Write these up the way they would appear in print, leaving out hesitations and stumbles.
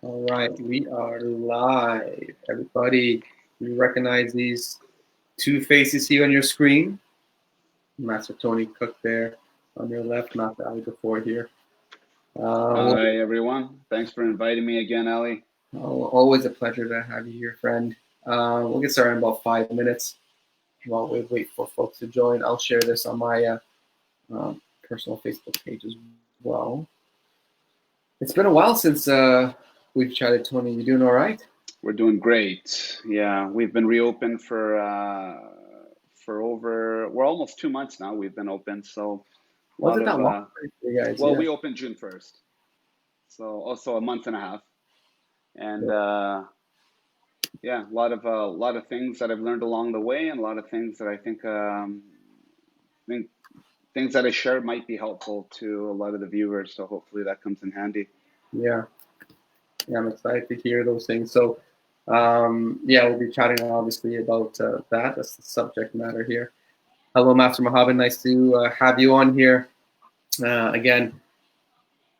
All right, we are live. Everybody, you recognize these two faces here on your screen? Master Tony Cook there on your left, Master Ali before here. Hi, everyone. Thanks for inviting me again, Ali. Always a pleasure to have you here, friend. We'll get started in about 5 minutes while we wait for folks to join. I'll share this on my personal Facebook page as well. It's been a while since we've chatted, Tony. You doing all right? We're doing great. Yeah, we've been reopened we're almost 2 months now. We've been open, so a Was lot it of that long for you guys? well, Yeah. we opened June 1st, so also a month and a half, and yeah, a lot of things that I've learned along the way, and a lot of things that I think things that I share might be helpful to a lot of the viewers. So hopefully that comes in handy. Yeah, I'm excited to hear those things. So, yeah, we'll be chatting obviously about that. That's the subject matter here. Hello, Master Mohammed. Nice to have you on here again.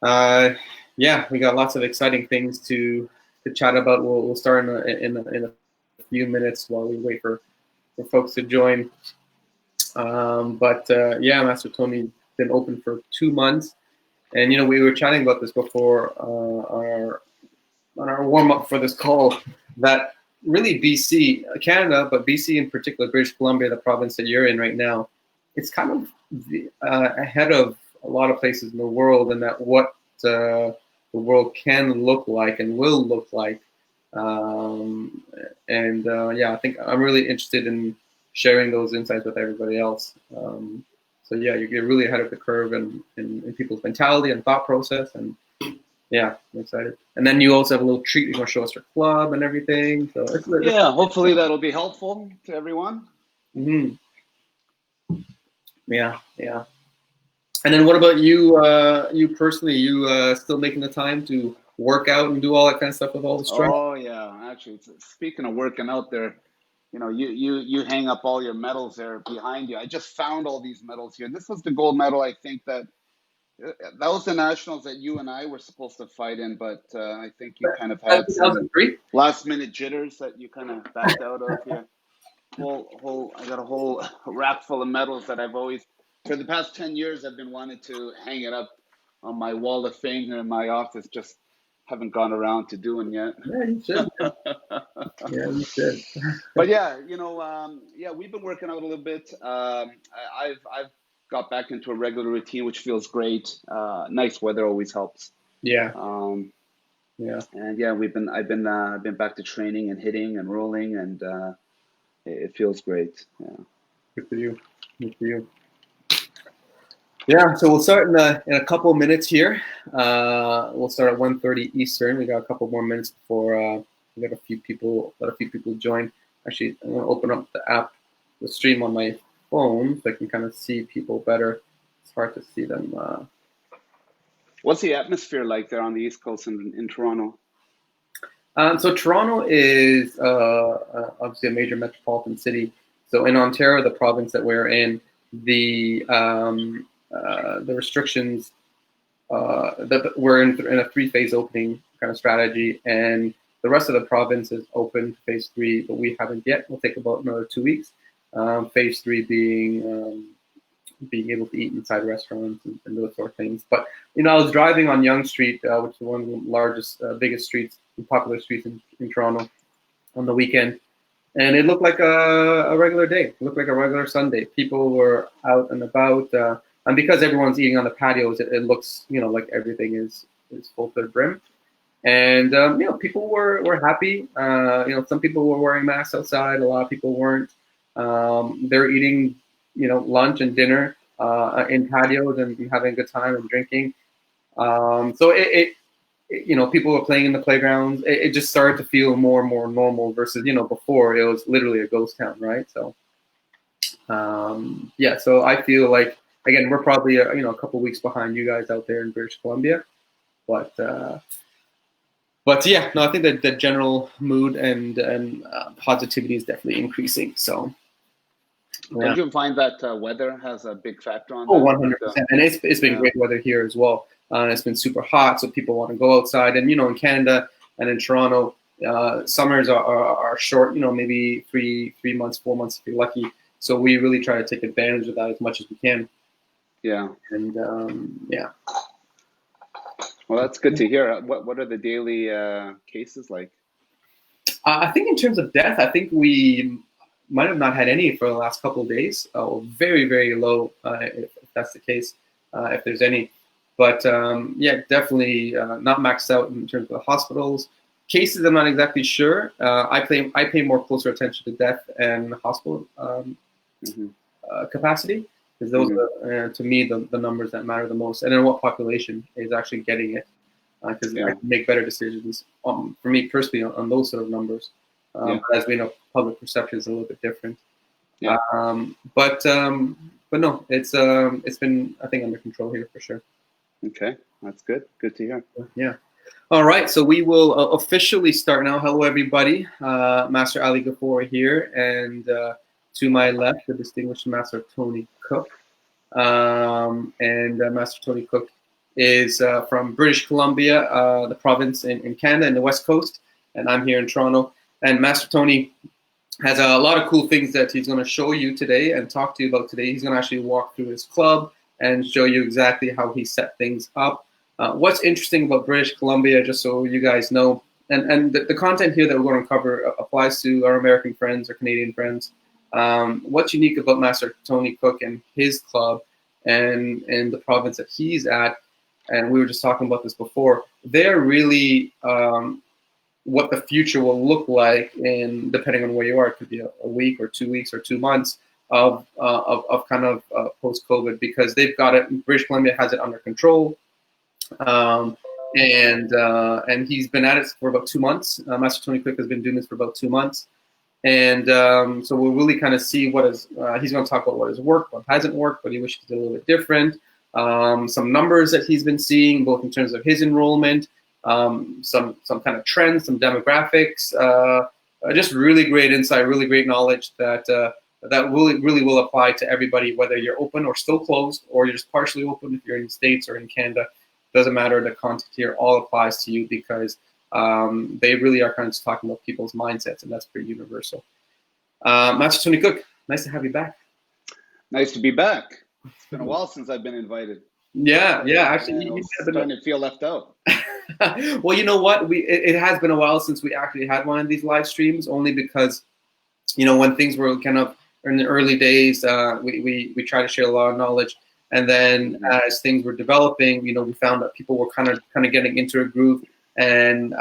Uh, yeah, we got lots of exciting things to chat about. We'll start in a few minutes while we wait for folks to join. But yeah, Master Tony been open for 2 months, and we were chatting about this before on our warm up for this call that really BC, Canada, but BC in particular, British Columbia, the province that you're in right now, it's kind of ahead of a lot of places in the world, and that what the world can look like and will look like. Um, and yeah, I think I'm really interested in sharing those insights with everybody else. So yeah, you're really ahead of the curve in people's mentality and thought process, and yeah, I'm excited. And then you also have a little treat you're gonna show us your club and everything. So it's Yeah, hopefully that'll be helpful to everyone. mm-hmm. Yeah. And then what about you? You personally, you still making the time to work out and do all that kind of stuff with all the stress? Oh yeah, actually, speaking of working out there, you hang up all your medals there behind you. I just found all these medals here. This was the gold medal. I think that was the nationals that you and I were supposed to fight in, but I think you kind of had some 2003. last minute jitters that you kind of backed out of here. I got a whole rack full of medals that I've always, for the past 10 years, I've been wanting to hang it up on my wall of fame here in my office. Just haven't gone around to doing yet. Yeah, you should. Yeah, you should. But yeah, yeah, we've been working out a little bit. I've got back into a regular routine, which feels great. Nice weather always helps. Yeah, Yeah, yeah. and yeah, I've been back to training and hitting and rolling, and it feels great. Yeah. Good for you. Good for you. Yeah, so we'll start in a couple of minutes here. We'll start at 1:30 Eastern. We got a couple more minutes before we got a few people join. Actually, I'm gonna open up the app, the stream on my phone, so I can kind of see people better. It's hard to see them. What's the atmosphere like there on the East Coast in Toronto? So Toronto is obviously a major metropolitan city. So in Ontario, the province that we're in, the restrictions that we're in a three-phase opening kind of strategy, and the rest of the province is open to phase three, but we haven't yet. It'll take about another 2 weeks. Phase three being able to eat inside restaurants and those sort of things. But I was driving on Yonge Street, which is one of the largest, biggest streets, popular streets in Toronto, on the weekend, and it looked like a regular day. It looked like a regular Sunday. People were out and about, and because everyone's eating on the patios, it looks like everything is full to the brim. And people were happy. Some people were wearing masks outside. A lot of people weren't. They're eating lunch and dinner in patios and having a good time and drinking. So people were playing in the playgrounds. It just started to feel more and more normal versus before it was literally a ghost town, right? So yeah, so I feel like again we're probably a couple weeks behind you guys out there in British Columbia, but yeah, no, I think that the general mood and positivity is definitely increasing. So. Yeah. Don't you find that weather has a big factor on Oh, that? 100%. And it's been great weather here as well. It's been super hot, so people want to go outside. And in Canada, And in Toronto, summers are short. Maybe three months, 4 months if you're lucky. So we really try to take advantage of that as much as we can. Yeah. And yeah. Well, that's good to hear. What are the daily cases like? I think in terms of death, I think we might have not had any for the last couple of days, or very, very low, if that's the case, if there's any. But yeah, definitely not maxed out in terms of the hospitals. Cases, I'm not exactly sure. I pay more closer attention to death and hospital Mm-hmm. capacity, because those Mm-hmm. are, to me, the numbers that matter the most, and then what population is actually getting it, because I Yeah. can make better decisions for me personally on those sort of numbers. Yeah. But as we know, public perception is a little bit different. Yeah. But no, it's been, I think, under control here for sure. Okay. That's good. Good to hear. Yeah. All right, so we will officially start now. Hello, everybody. Master Ali Ghafour here, and to my left, the distinguished Master Tony Kook. And Master Tony Kook is from British Columbia, the province in Canada, in the West Coast, and I'm here in Toronto. And Master Tony has a lot of cool things that he's going to show you today and talk to you about today. He's going to actually walk through his club and show you exactly how he set things up. What's interesting about British Columbia, just so you guys know, and the content here that we're going to cover applies to our American friends or Canadian friends. What's unique about Master Tony Kook and his club and the province that he's at, and we were just talking about this before, they're really what the future will look like, in depending on where you are. It could be a week or 2 weeks or 2 months of kind of post-COVID, because they've got it. British Columbia has it under control. And he's been at it for about 2 months. Master Tony Kook has been doing this for about 2 months. And so we'll really kind of see what is, he's going to talk about what has worked, what hasn't worked, but he wishes to do a little bit different. Some numbers that he's been seeing, both in terms of his enrollment, some kind of trends, some demographics, just really great insight, really great knowledge that really will apply to everybody, whether you're open or still closed, or you're just partially open if you're in the States or in Canada. Doesn't matter. The content here all applies to you, because they really are kind of just talking about people's mindsets, and that's pretty universal. Master Tony Kook, nice to have you back. Nice to be back. It's been a while since I've been invited. Yeah. Actually, I'm starting to feel left out. Well, you know what? It has been a while since we actually had one of these live streams, only because, when things were kind of in the early days, we tried to share a lot of knowledge. And then as things were developing, we found that people were kind of getting into a groove, and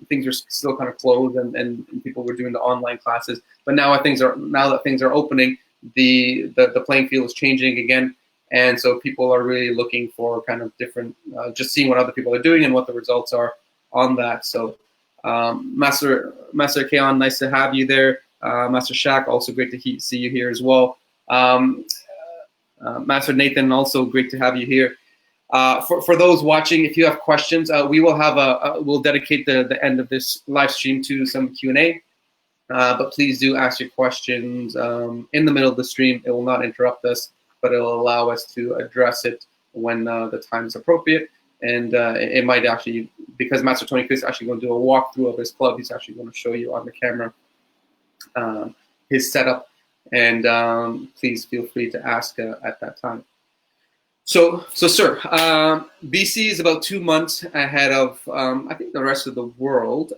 things were still kind of closed, and people were doing the online classes. But now that things are opening, the playing field is changing again, and so people are really looking for kind of different, just seeing what other people are doing and what the results are on that. So, Master Keon, nice to have you there. Master Shaq, also great to see you here as well. Master Nathan, also great to have you here. For those watching, if you have questions, we will have we'll dedicate the end of this live stream to some Q&A. But please do ask your questions in the middle of the stream. It will not interrupt us, but it will allow us to address it when the time is appropriate. And it might actually, because Master Tony Kook is actually going to do a walkthrough of his club, he's actually going to show you on the camera his setup. And please feel free to ask at that time. So sir, BC is about 2 months ahead of, I think, the rest of the world.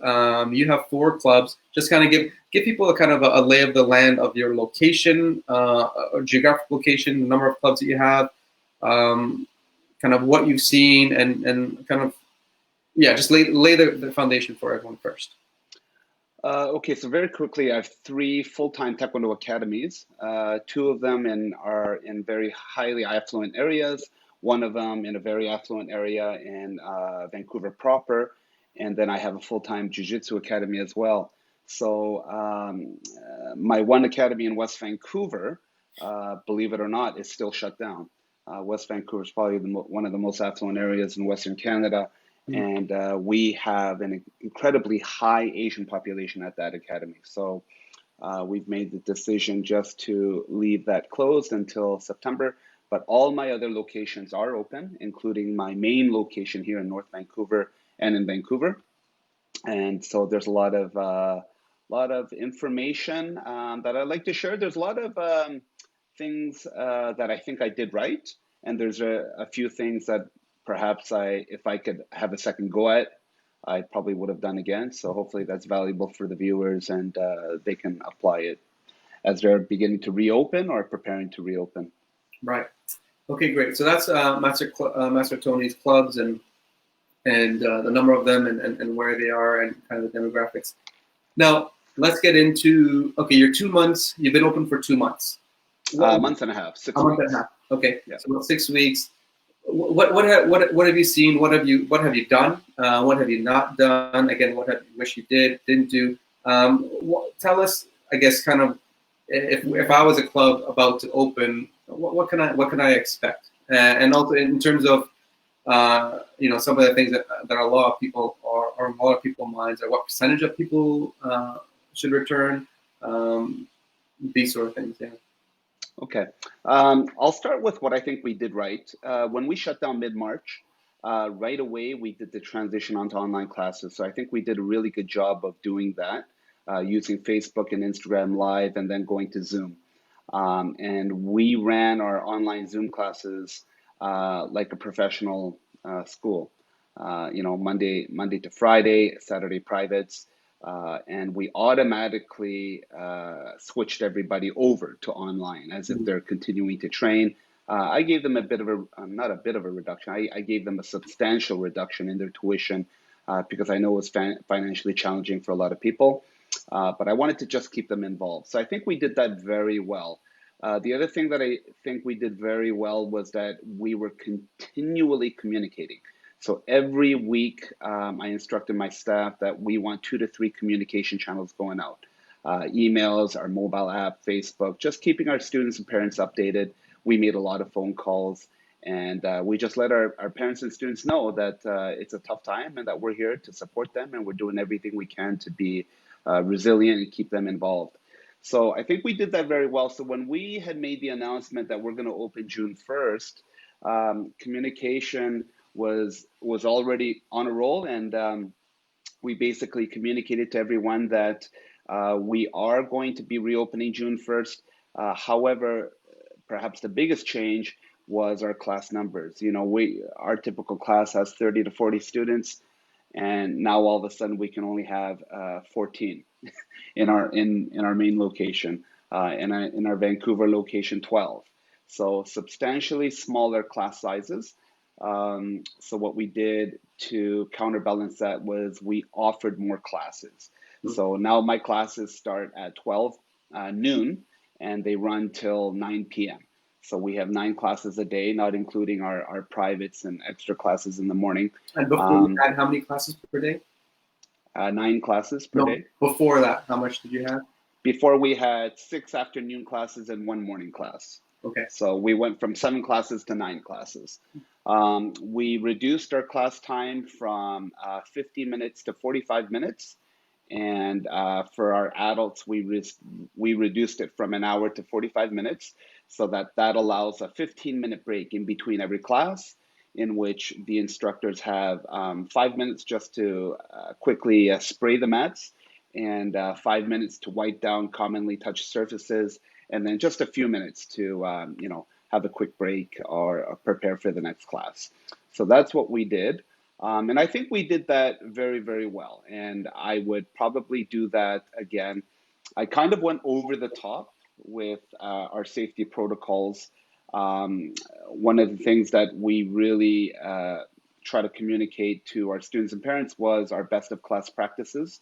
You have 4 clubs. Just kind of give people a kind of a lay of the land of your location, or geographic location, the number of clubs that you have, kind of what you've seen, and kind of, yeah, just lay the foundation for everyone first. Okay, so very quickly, I have 3 full-time Taekwondo academies. 2 of them are in very highly affluent areas. One of them in a very affluent area in Vancouver proper, and then I have a full-time Jiu-Jitsu academy as well. So my one academy in West Vancouver, believe it or not, is still shut down. West Vancouver is probably one of the most affluent areas in Western Canada. And we have an incredibly high Asian population at that academy. So we've made the decision just to leave that closed until September. But all my other locations are open, including my main location here in North Vancouver and in Vancouver. And so there's a lot of information that I'd like to share. There's a lot of things that I think I did right, and there's a few things that perhaps if I could have a second go at, I probably would have done again. So hopefully that's valuable for the viewers, and they can apply it as they're beginning to reopen or preparing to reopen. Right. Okay, great. So that's Master Tony's clubs and the number of them and where they are and kind of the demographics. Now let's get into you're 2 months. You've been open for 2 months. A month and a half, 6 weeks. A month and a half. Okay, yeah. So about 6 weeks. What have you seen? What have you done? What have you not done? Again, what have you wish you didn't do? Tell us, I guess, kind of if I was a club about to open, what can I expect? And also in terms of some of the things that a lot of people are a lot of people's minds are what percentage of people should return, these sort of things. Yeah. Okay. I'll start with what I think we did right. When we shut down mid-March, right away we did the transition onto online classes. So I think we did a really good job of doing that, using Facebook and Instagram Live and then going to Zoom. And we ran our online Zoom classes like a professional school. Monday to Friday, Saturday privates. And we automatically switched everybody over to online as if they're continuing to train. I gave them a bit of not a bit of a reduction. I gave them a substantial reduction in their tuition because I know it was financially challenging for a lot of people. But I wanted to just keep them involved. So I think we did that very well. The other thing that I think we did very well was that we were continually communicating. So every week, I instructed my staff that we want 2 to 3 communication channels going out. Emails, our mobile app, Facebook, just keeping our students and parents updated. We made a lot of phone calls, and we just let our parents and students know that it's a tough time and that we're here to support them, and we're doing everything we can to be resilient and keep them involved. So I think we did that very well. So when we had made the announcement that we're going to open June 1st, communication was already on a roll, and we basically communicated to everyone that we are going to be reopening June 1st. However, perhaps the biggest change was our class numbers. Our typical class has 30 to 40 students, and now all of a sudden we can only have 14 in our main location, in our Vancouver location 12. So substantially smaller class sizes. So what we did to counterbalance that was we offered more classes. So now my classes start at 12 noon and they run till 9 p.m. So we have 9 classes a day, not including our privates and extra classes in the morning. And before you had how many classes per day? 9 classes per day. Before that, how much did you have? Before we had 6 afternoon classes and 1 morning class. Okay. So we went from 7 classes to 9 classes. We reduced our class time from 50 minutes to 45 minutes. And for our adults, we reduced it from an hour to 45 minutes, so that allows a 15-minute break in between every class, in which the instructors have 5 minutes just to quickly spray the mats, and 5 minutes to wipe down commonly touched surfaces, and then just a few minutes to have a quick break or prepare for the next class. So that's what we did. And I think we did that very, very well. And I would probably do that again. I kind of went over the top with our safety protocols. One of the things that we really try to communicate to our students and parents was our best of class practices.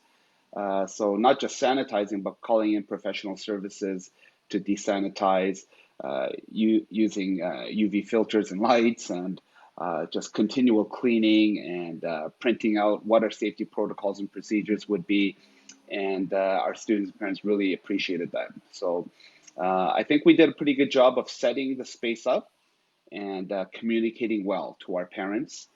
So not just sanitizing, but calling in professional services to desanitize, using UV filters and lights, and just continual cleaning, and printing out what our safety protocols and procedures would be. And our students and parents really appreciated that. So I think we did a pretty good job of setting the space up and communicating well to our parents.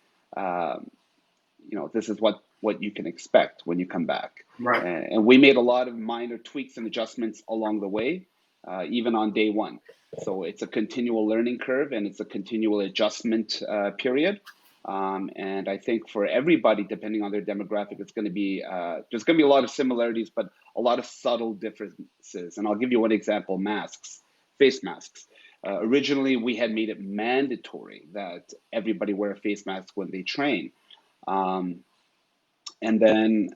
This is what you can expect when you come back. Right. And we made a lot of minor tweaks and adjustments along the way, even on day one. So it's a continual learning curve, and it's a continual adjustment period. And I think for everybody, depending on their demographic, it's going to be there's going to be a lot of similarities, but a lot of subtle differences. And I'll give you one example: masks, face masks. Originally, we had made it mandatory that everybody wear a face mask when they train, um, and then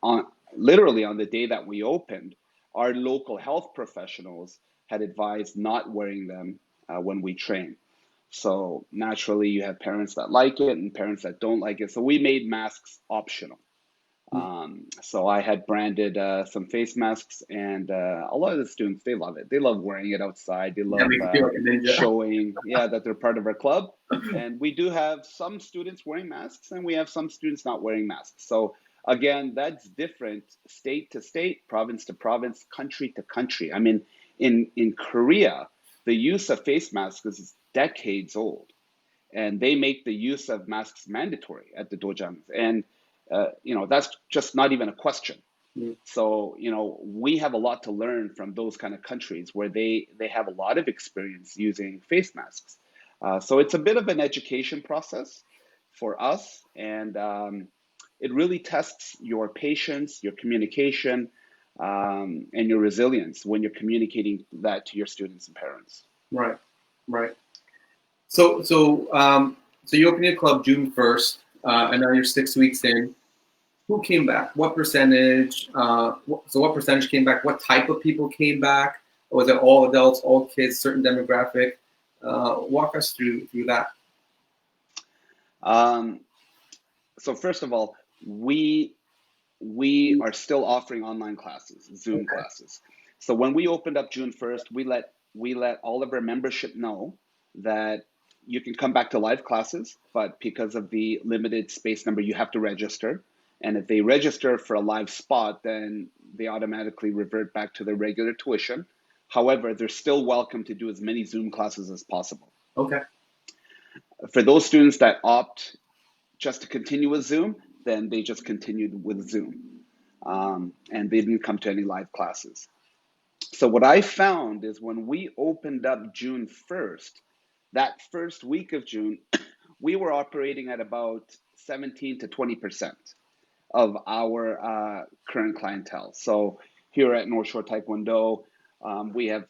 on literally on the day that we opened, our local health professionals had advised not wearing them when we train. So naturally, you have parents that like it and parents that don't like it. So we made masks optional. So I had branded some face masks, and a lot of the students, they love it. They love wearing it outside. They Yeah, love makes you feel like a ninja. showing, yeah, that they're part of our club. And we do have some students wearing masks, and we have some students not wearing masks. So again, that's different state to state, province to province, country to country. I mean, in Korea, the use of face masks is decades old, and they make the use of masks mandatory at the dojangs. And that's just not even a question. Mm. So we have a lot to learn from those kind of countries where they have a lot of experience using face masks. So it's a bit of an education process for us, and it really tests your patience, your communication, and your resilience when you're communicating that to your students and parents. Right, right. So you opened your club June 1st, and now you're 6 weeks in. Who came back? What percentage? What percentage came back? What type of people came back? Or was it all adults, all kids, certain demographic? Walk us through that. Um, so first of all, we are still offering online classes, Zoom Okay. classes. So when we opened up June 1st, we let all of our membership know that you can come back to live classes, but because of the limited space number, you have to register. And if they register for a live spot, then they automatically revert back to their regular tuition. However, they're still welcome to do as many Zoom classes as possible. Okay. For those students that opt just to continue with Zoom, then they just continued with Zoom. And they didn't come to any live classes. So what I found is when we opened up June 1st, that first week of June, we were operating at about 17 to 20% of our current clientele. So here at North Shore Taekwondo, we have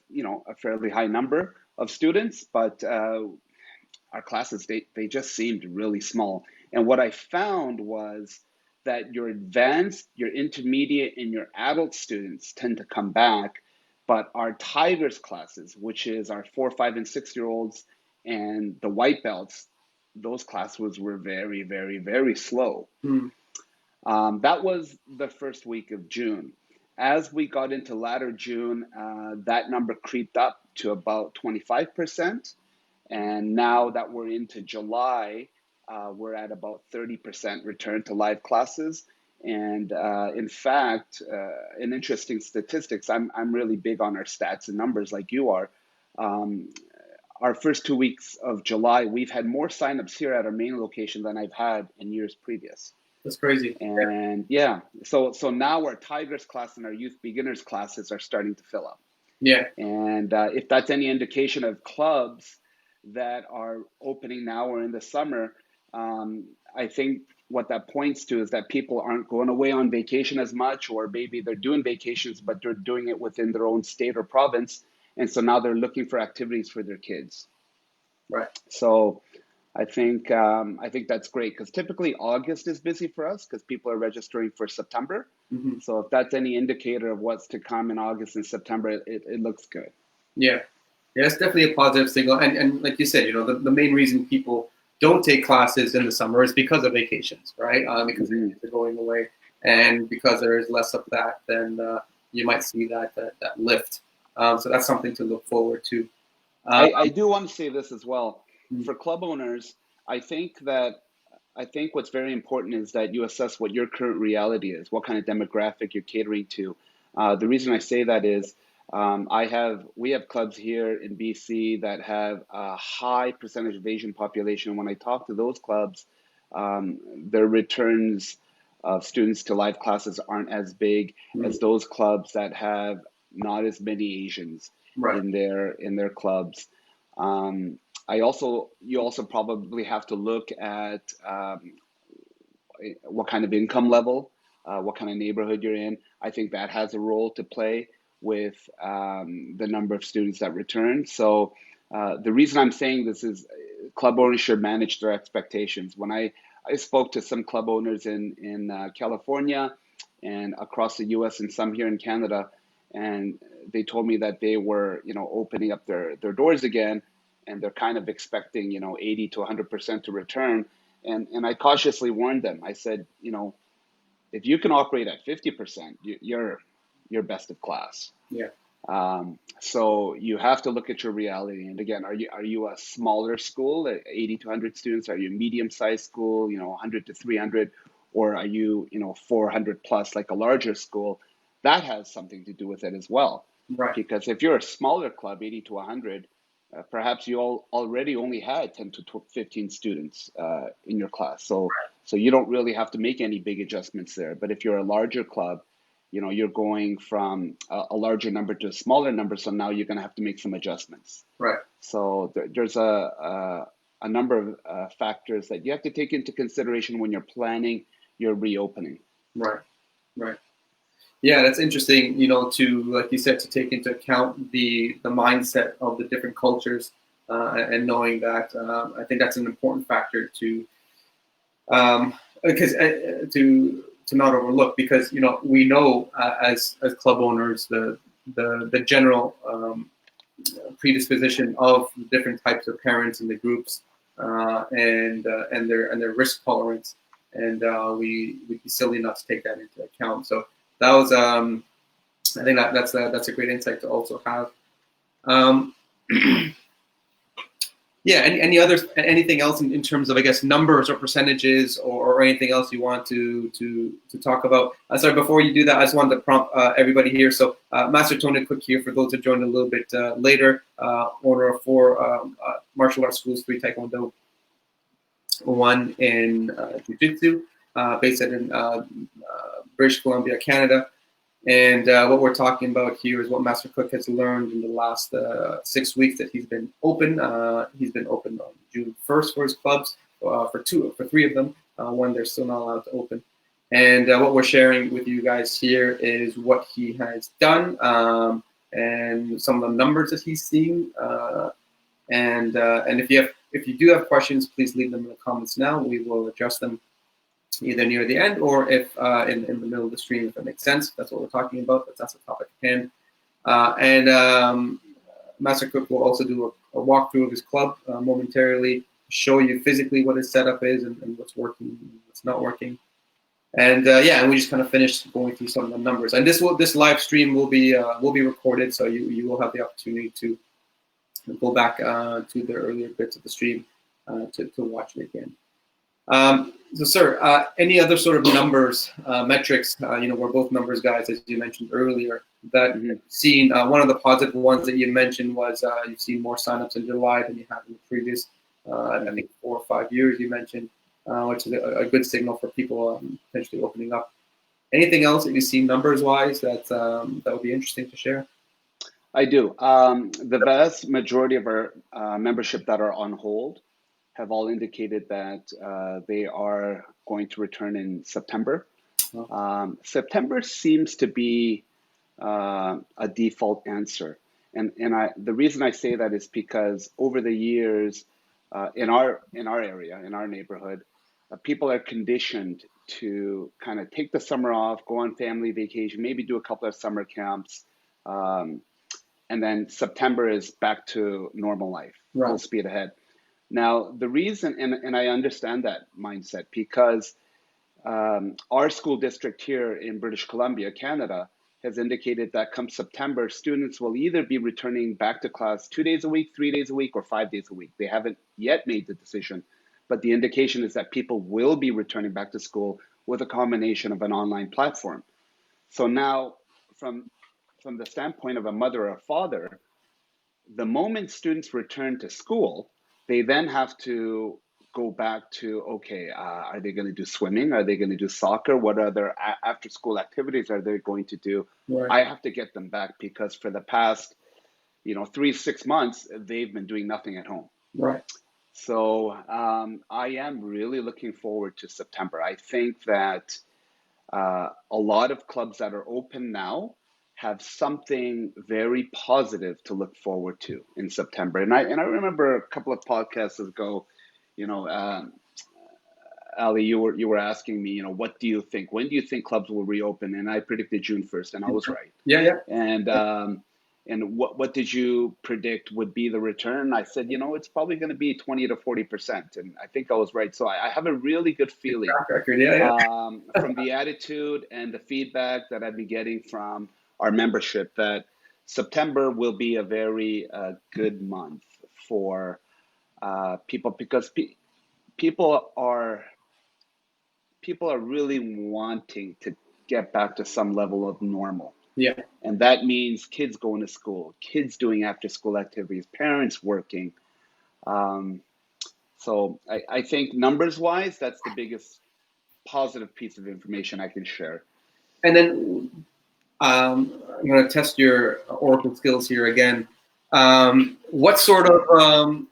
a fairly high number of students, but our classes they just seemed really small. And what I found was that your advanced, your intermediate, and your adult students tend to come back, but our Tigers classes, which is our 4, 5, and 6-year-olds and the white belts, those classes were very, very, very slow. Hmm. That was the first week of June. As we got into latter June, that number creeped up to about 25%. And now that we're into July, we're at about 30% return to live classes. And in fact, in interesting statistics, I'm really big on our stats and numbers like you are. Um, our first 2 weeks of July, we've had more signups here at our main location than I've had in years previous. That's crazy. And yeah, so now our Tigers class and our youth beginners classes are starting to fill up. Yeah. And if that's any indication of clubs that are opening now or in the summer, I think what that points to is that people aren't going away on vacation as much, or maybe they're doing vacations, but they're doing it within their own state or province. And so now they're looking for activities for their kids. Right. So I think that's great, because typically August is busy for us because people are registering for September. Mm-hmm. So if that's any indicator of what's to come in August and September, it looks good. Yeah. Yeah, it's definitely a positive signal. And like you said, the main reason people don't take classes in the summer is because of vacations, right? Because Mhm. they're going away, and because there is less of that, then you might see that lift. So that's something to look forward to. I do want to say this as well. Mm. For club owners, I think what's very important is that you assess what your current reality is, what kind of demographic you're catering to. The reason I say that is we have clubs here in BC that have a high percentage of Asian population. When I talk to those clubs, their returns of students to live classes aren't as big Mm. as those clubs that have not as many Asians Right. in their clubs. Um, You also probably have to look at what kind of income level, what kind of neighborhood you're in. I think that has a role to play with the number of students that return. So the reason I'm saying this is club owners should manage their expectations. When I spoke to some club owners in California and across the U.S. and some here in Canada, and they told me that they were, opening up their doors again, and they're kind of expecting, 80 to 100% to return. And I cautiously warned them. I said, if you can operate at 50%, you're best of class. Yeah. So you have to look at your reality. And again, are you a smaller school, 80 to 100 students? Are you a medium-sized school, 100 to 300, or are you, 400 plus, like a larger school? That has something to do with it as well. Right. Because if you're a smaller club, 80 to 100, perhaps you already only had 10 to 15 students in your class. So you don't really have to make any big adjustments there. But if you're a larger club, you're going from a larger number to a smaller number. So now you're going to have to make some adjustments. Right. So there's a number of factors that you have to take into consideration when you're planning your reopening. Right. Right. Yeah, that's interesting, to, like you said, to take into account the mindset of the different cultures, and knowing that. I think that's an important factor to, because to not overlook, because we know, as club owners, the general predisposition of different types of parents in the groups, and their risk tolerance, and we'd be silly not to take that into account. So that was, I think that's a great insight to also have. Yeah. Anything else in terms of, I guess, numbers or percentages, or anything else you want to talk about? Sorry, before you do that, I just wanted to prompt everybody here. So Master Tony Kook here, for those who joined a little bit later, owner of 4 martial arts schools, 3 Taekwondo, 1 in Jiu-Jitsu, based in British Columbia, Canada. And what we're talking about here is what Master Kook has learned in the last 6 weeks that he's been open. He's been open on June 1st for his clubs, for 3 of them. 1 they're still not allowed to open. And what we're sharing with you guys here is what he has done, and some of the numbers that he's seeing. And if you do have questions, please leave them in the comments now. We will address them either near the end, or if in the middle of the stream, if it makes sense. That's what we're talking about. That's the topic at hand. And Master Kook will also do a walkthrough of his club momentarily, show you physically what his setup is, and what's working and what's not working. And and we just kind of finished going through some of the numbers. And this live stream will be recorded, so you will have the opportunity to go back to the earlier bits of the stream to watch it again. So, sir, any other sort of numbers, metrics? We're both numbers guys, as you mentioned earlier. That you've seen, one of the positive ones that you mentioned was you've seen more signups in July than you have in the previous, I think, 4 or 5 years. You mentioned, which is a good signal for people potentially opening up. Anything else that you see numbers-wise that would be interesting to share? I do. The vast majority of our membership that are on hold have all indicated that they are going to return in September. September seems to be a default answer. And the reason I say that is because over the years, in our area, in our neighborhood, people are conditioned to kind of take the summer off, go on family vacation, maybe do a couple of summer camps, and then September is back to normal life, full speed ahead. Now, the reason, and I understand that mindset, because our school district here in British Columbia, Canada, has indicated that come September, students will either be returning back to class 2 days a week, 3 days a week, or 5 days a week. They haven't yet made the decision, but the indication is that people will be returning back to school with a combination of an online platform. So now, from the standpoint of a mother or a father, the moment students return to school, they then have to go back to, okay, are they going to do swimming? Are they going to do soccer? What other after school activities are they going to do? Right. I have to get them back because for the past, 3 to 6 months, they've been doing nothing at home. Right. So I am really looking forward to September. I think that a lot of clubs that are open now have something very positive to look forward to in September. And I remember a couple of podcasts ago, you know, Ali, you were asking me, what do you think? When do you think clubs will reopen? And I predicted June 1st, and I was right. Yeah, yeah. And what did you predict would be the return? I said, it's probably going to be 20 to 40%, and I think I was right. So I have a really good feeling Track record. Yeah, from the attitude and the feedback that I've been getting from our membership that September will be a very good month for people because people are people are really wanting to get back to some level of normal. yeah. And that means kids going to school, kids doing after school activities, parents working. Um, so I think numbers wise, that's the biggest positive piece of information I can share. And then I'm going to test your Oracle skills here again. What sort of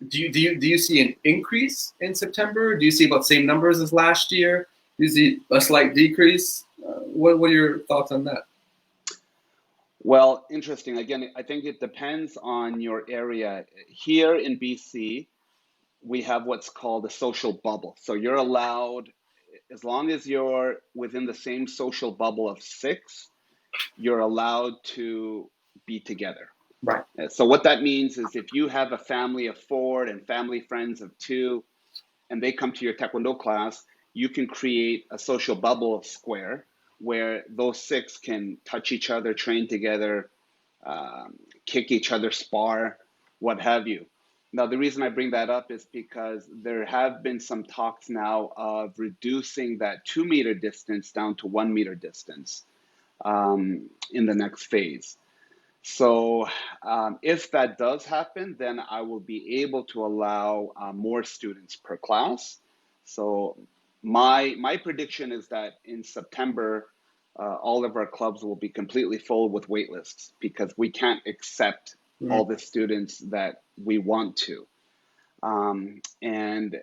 do you see an increase in September? Do you see about the same numbers as last year? Do you see a slight decrease? What are your thoughts on that? Well, interesting. Again, I think it depends on your area. Here in BC, we have what's called a social bubble. So you're allowed, as long as you're within the same social bubble of six, you're allowed to be together. Right. So what that means is if you have a family of four and family friends of two, and they come to your Taekwondo class, you can create a social bubble square where those six can touch each other, train together, kick each other, spar, what have you. Now, the reason I bring that up is because there have been some talks now of reducing that 2 meter distance down to 1 meter distance in the next phase. So if that does happen, then I will be able to allow more students per class. So my prediction is that in September, all of our clubs will be completely full with wait lists because we can't accept all the students that we want to. And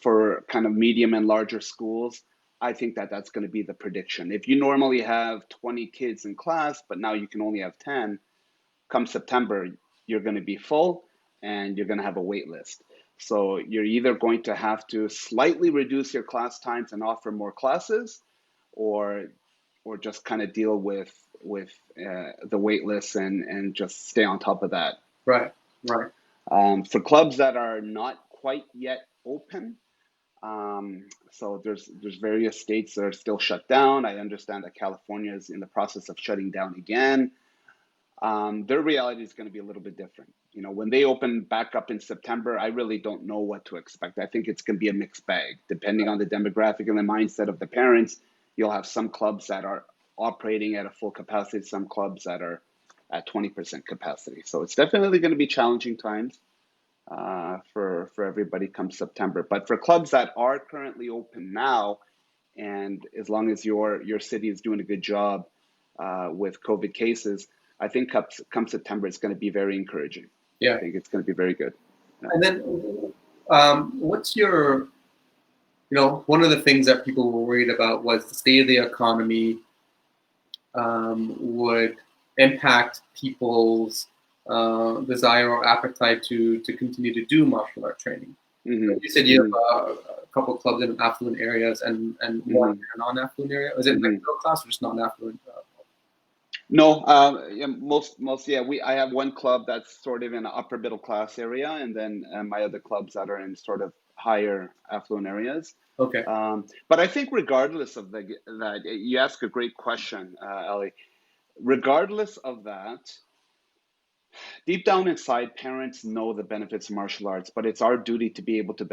for kind of medium and larger schools, I think that that's going to be the prediction. If you normally have 20 kids in class, but now you can only have 10, come September, you're going to be full and you're going to have a wait list. So you're either going to have to slightly reduce your class times and offer more classes, or just kind of deal with the wait lists and just stay on top of that. Right. Right. For clubs that are not quite yet open, so there's various states that are still shut down. I understand that California is in the process of shutting down again. Their reality is going to be a little bit different. When they open back up in September, I really don't know what to expect. I think it's going to be a mixed bag, depending on the demographic and the mindset of the parents. You'll have some clubs that are operating at a full capacity, some clubs that are at 20% capacity. So it's definitely going to be challenging times for everybody come September. But for clubs that are currently open now, and as long as your city is doing a good job with COVID cases, I think come September, it's going to be very encouraging. Yeah. I think it's going to be very good. Yeah. And then what's your, one of the things that people were worried about was the state of the economy would impact people's desire or appetite to continue to do martial art training. Mm-hmm. You said you have a couple of clubs in affluent areas and one in a non-affluent area. Is it like middle class or just non-affluent? No, I have one club that's sort of in an upper middle class area, and then my other clubs that are in sort of higher affluent areas. Okay. But I think regardless of that, you ask a great question, Ali. Regardless of that, deep down inside, parents know the benefits of martial arts, but it's our duty to be able to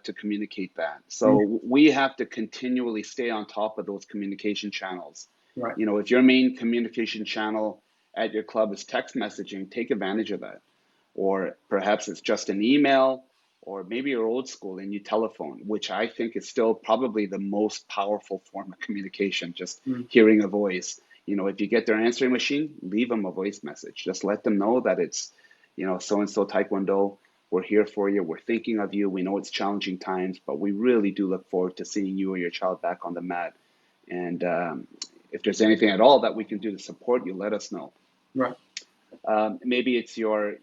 to communicate that. So we have to continually stay on top of those communication channels. Right. If your main communication channel at your club is text messaging, take advantage of that. Or perhaps it's just an email, or maybe you're old school and you telephone, which I think is still probably the most powerful form of communication, just hearing a voice. If you get their answering machine, leave them a voice message. Just let them know that it's, so-and-so Taekwondo. We're here for you. We're thinking of you. We know it's challenging times, but we really do look forward to seeing you or your child back on the mat. And if there's anything at all that we can do to support you, let us know. Right. Maybe it's your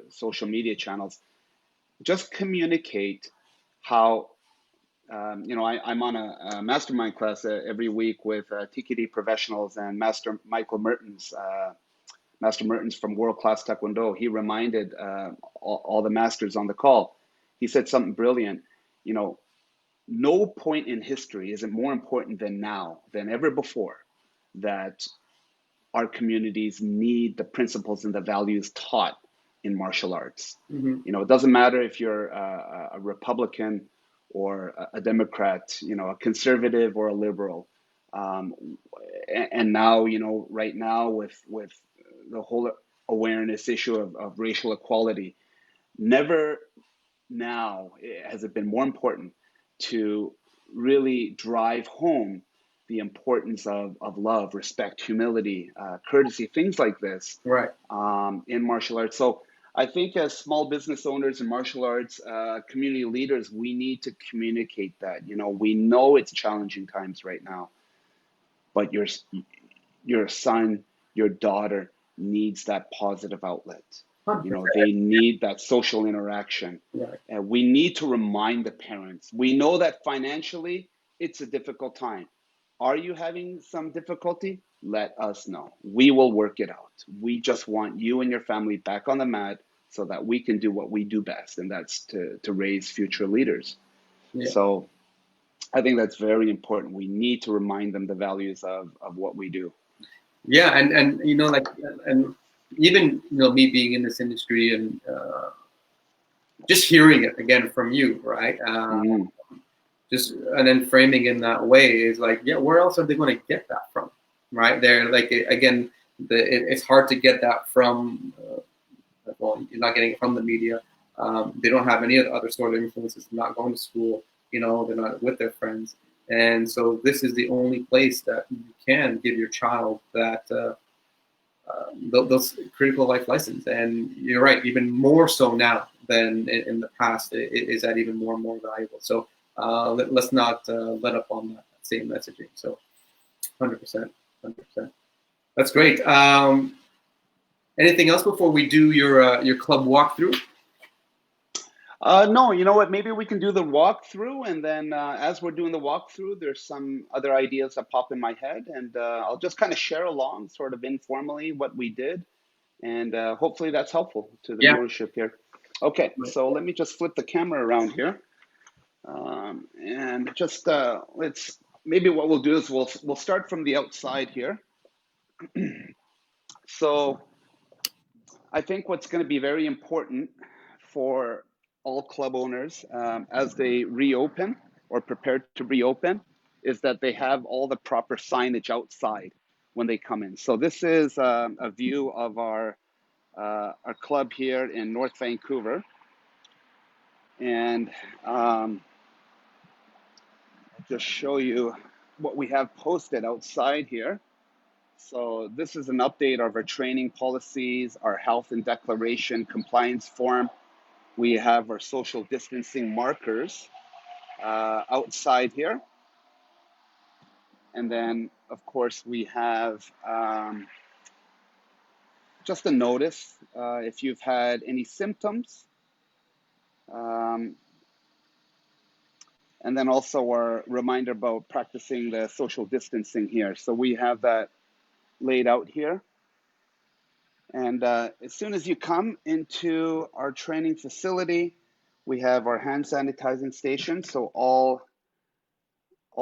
social media channels. Just communicate how, I'm on a mastermind class every week with TKD professionals and Master Michael Mertens, Master Mertens from World Class Taekwondo. He reminded all the masters on the call. He said something brilliant. No point in history is it more important than now, than ever before, that our communities need the principles and the values taught in martial arts. Mm-hmm. It doesn't matter if you're a Republican or a Democrat, a conservative or a liberal. And now, right now with the whole awareness issue of racial equality, never now has it been more important to really drive home the importance of love, respect, humility, courtesy, things like this, Right. in martial arts. So I think as small business owners in martial arts, community leaders, we need to communicate that. We know it's challenging times right now, but your son, your daughter needs that positive outlet. 100%. They need that social interaction. Right. And we need to remind the parents. We know that financially it's a difficult time. Are you having some difficulty? Let us know. We will work it out. We just want you and your family back on the mat so that we can do what we do best, and that's to raise future leaders. Yeah. So I think that's very important. We need to remind them the values of what we do. Yeah, and and even me being in this industry and just hearing it again from you, right? Mm-hmm. Just and then framing in that way is like, yeah, where else are they going to get that from, right? They're like, again, it's hard to get that from. Well, you're not getting it from the media. They don't have any other sort of influences. They're not going to school. They're not with their friends. And so this is the only place that you can give your child that those critical life lessons. And you're right, even more so now than in the past, is that even more and more valuable. So let's not let up on that same messaging. So 100%, 100%. That's great. Anything else before we do your club walkthrough? No, you know what? Maybe we can do the walkthrough, and then as we're doing the walkthrough, there's some other ideas that pop in my head, and I'll just kind of share along, sort of informally, what we did, and hopefully that's helpful to the Yeah. viewership here. Okay, so let me just flip the camera around here, and just let's maybe what we'll do is we'll start from the outside here. So I think what's going to be very important for all club owners as they reopen or prepare to reopen is that they have all the proper signage outside when they come in. So this is a view of our club here in North Vancouver. And I'll just show you what we have posted outside here. So this is an update of our training policies, our health and declaration compliance form. We have our social distancing markers outside here. And then, of course, we have just a notice if you've had any symptoms. And then also our reminder about practicing the social distancing here. So we have that laid out here. And as soon as you come into our training facility, we have our hand sanitizing station. So all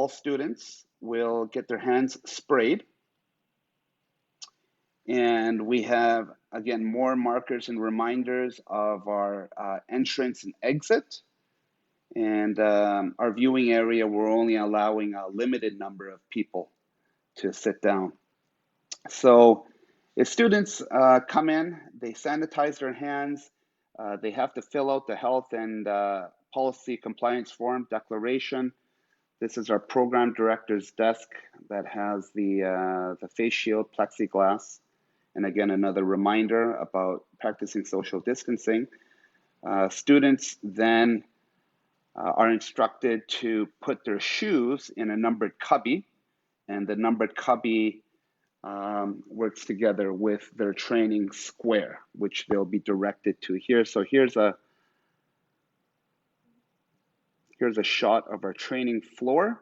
students will get their hands sprayed. And we have, again, more markers and reminders of our entrance and exit. And our viewing area, we're only allowing a limited number of people to sit down. So if students come in, they sanitize their hands, they have to fill out the health and policy compliance form declaration. This is our program director's desk that has the face shield plexiglass. And again, another reminder about practicing social distancing. Students then are instructed to put their shoes in a numbered cubby, and the numbered cubby works together with their training square, which they'll be directed to here. So here's a shot of our training floor.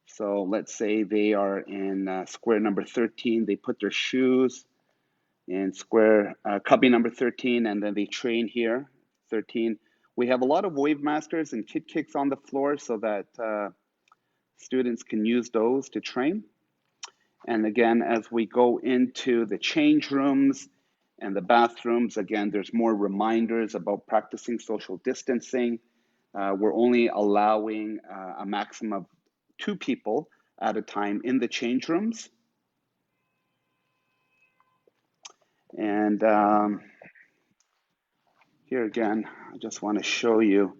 So let's say they are in square number 13. They put their shoes in square cubby number 13, and then they train here, 13. We have a lot of wave masters and kid kicks on the floor so that students can use those to train. And again, as we go into the change rooms and the bathrooms, again, there's more reminders about practicing social distancing. We're only allowing a maximum of 2 people at a time in the change rooms. And here again, I just want to show you,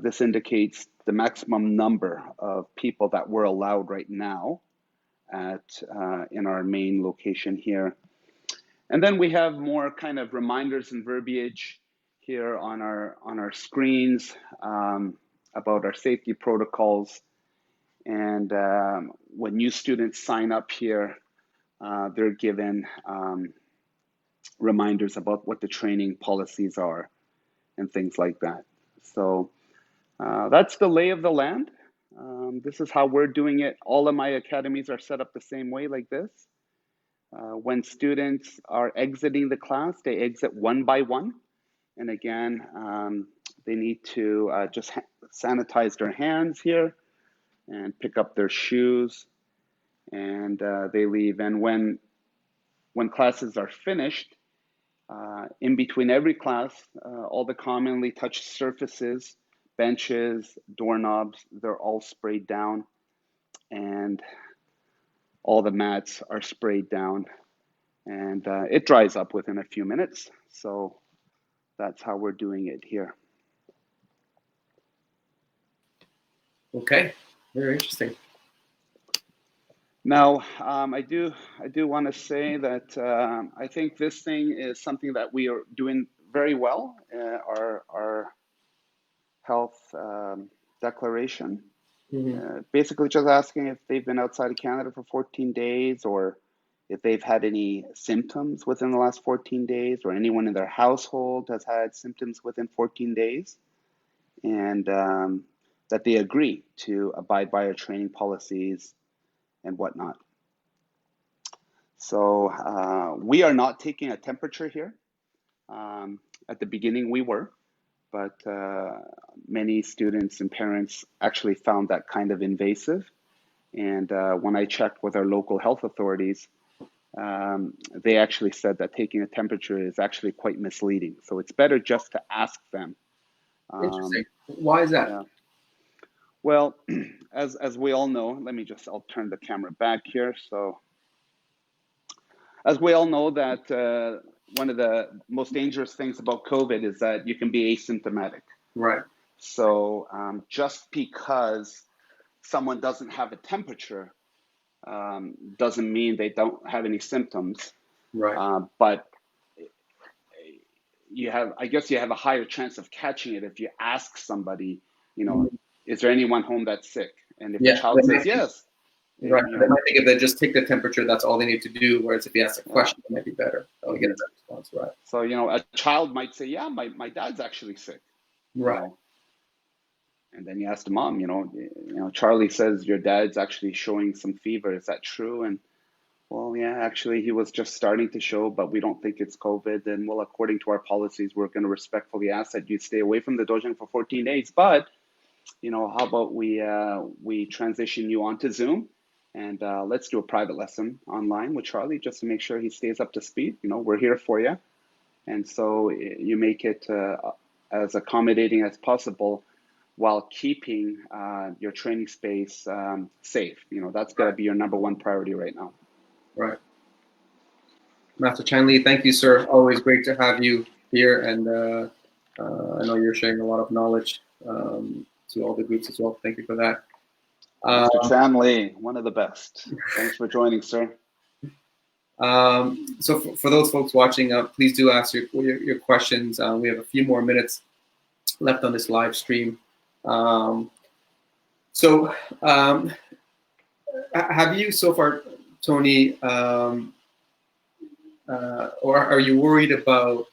this indicates the maximum number of people that we're allowed right now at in our main location here. And then we have more kind of reminders and verbiage here on our screens about our safety protocols. And when new students sign up here, they're given reminders about what the training policies are and things like that. So that's the lay of the land. This is how we're doing it. All of my academies are set up the same way, like this. When students are exiting the class, they exit one by one. And again, they need to just sanitize their hands here and pick up their shoes, and they leave. And when classes are finished, in between every class, all the commonly touched surfaces, benches, doorknobs, they're all sprayed down, and all the mats are sprayed down, and it dries up within a few minutes. So that's how we're doing it here. Okay, very interesting. Now, I do want to say that I think this thing is something that we are doing very well. Our health declaration, basically just asking if they've been outside of Canada for 14 days, or if they've had any symptoms within the last 14 days, or anyone in their household has had symptoms within 14 days, and that they agree to abide by our training policies and whatnot. So we are not taking a temperature here. At the beginning we were, but many students and parents actually found that kind of invasive. And when I checked with our local health authorities, they actually said that taking a temperature is actually quite misleading. So it's better just to ask them. Interesting. Why is that? Yeah. Well, as we all know, I'll turn the camera back here. So as we all know that one of the most dangerous things about COVID is that you can be asymptomatic. Right. So just because someone doesn't have a temperature doesn't mean they don't have any symptoms. Right. But I guess you have a higher chance of catching it if you ask somebody, is there anyone home that's sick? And if the child says yes. Right. They might think if they just take the temperature, that's all they need to do. Whereas if you ask a question, it might be better. They'll get a better response. Right. So, a child might say, yeah, my dad's actually sick. Right. And then you ask the mom, Charlie says your dad's actually showing some fever. Is that true? And well, yeah, actually he was just starting to show, but we don't think it's COVID. And well, according to our policies, we're going to respectfully ask that you stay away from the dojang for 14 days. But, how about we transition you onto Zoom, and let's do a private lesson online with Charlie just to make sure he stays up to speed. We're here for you. And so you make it as accommodating as possible while keeping your training space safe. That's got to be your number one priority right now. Right. Master Chan Lee, thank you, sir. Always great to have you here. And I know you're sharing a lot of knowledge to all the groups as well. Thank you for that. Mr. Chan Lee, one of the best. Thanks for joining, sir. So for those folks watching, please do ask your questions. We have a few more minutes left on this live stream. Um, so have you so far, Tony, or are you worried about,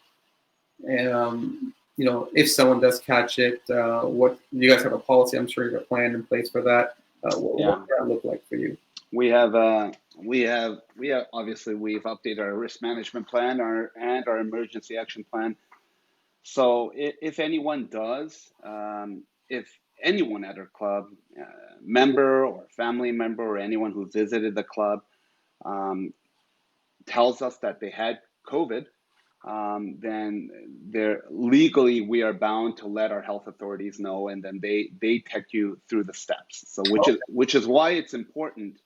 if someone does catch it, what you guys have a policy? I'm sure you have a plan in place for that. What Yeah, does that look like for you? we have obviously we've updated our risk management plan and our emergency action plan. So if anyone does, if anyone at our club, member or family member or anyone who visited the club, um, tells us that they had COVID, then they're legally we are bound to let our health authorities know, and then they take you through the steps. So which is why it's important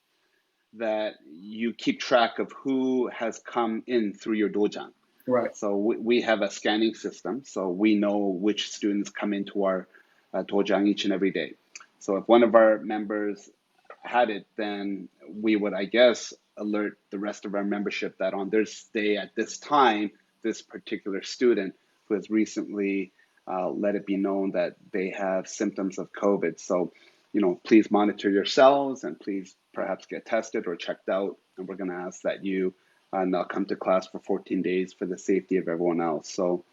that you keep track of who has come in through your dojang. Right. So we have a scanning system, so we know which students come into our dojang each and every day. So if one of our members had it, then we would, I guess, alert the rest of our membership that on their stay at this time, this particular student who has recently let it be known that they have symptoms of COVID. So, please monitor yourselves and please perhaps get tested or checked out. And we're going to ask that you not come to class for 14 days for the safety of everyone else. So,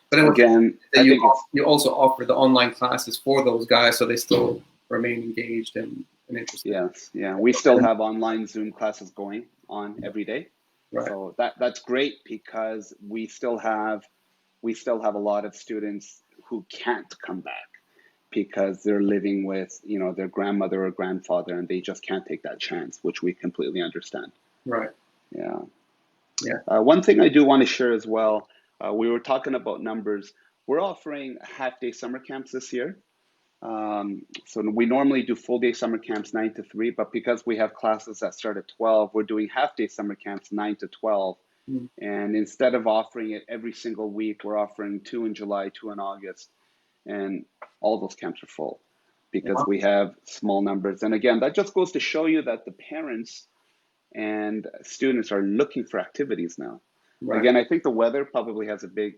But again, I think you also offer the online classes for those guys, so they still remain engaged and interested. Yes, yeah, we still have online Zoom classes going on every day. Right. So that's great because we still have a lot of students who can't come back because they're living with their grandmother or grandfather and they just can't take that chance, which we completely understand. Right. Yeah. Yeah. One thing I do want to share as well, we were talking about numbers. We're offering half-day summer camps this year. So we normally do full-day summer camps 9 to 3, but because we have classes that start at 12, we're doing half-day summer camps 9 to 12. Mm. And instead of offering it every single week, we're offering 2 in July, 2 in August. And all those camps are full because we have small numbers. And again, that just goes to show you that the parents and students are looking for activities now. Right. Again, I think the weather probably has a big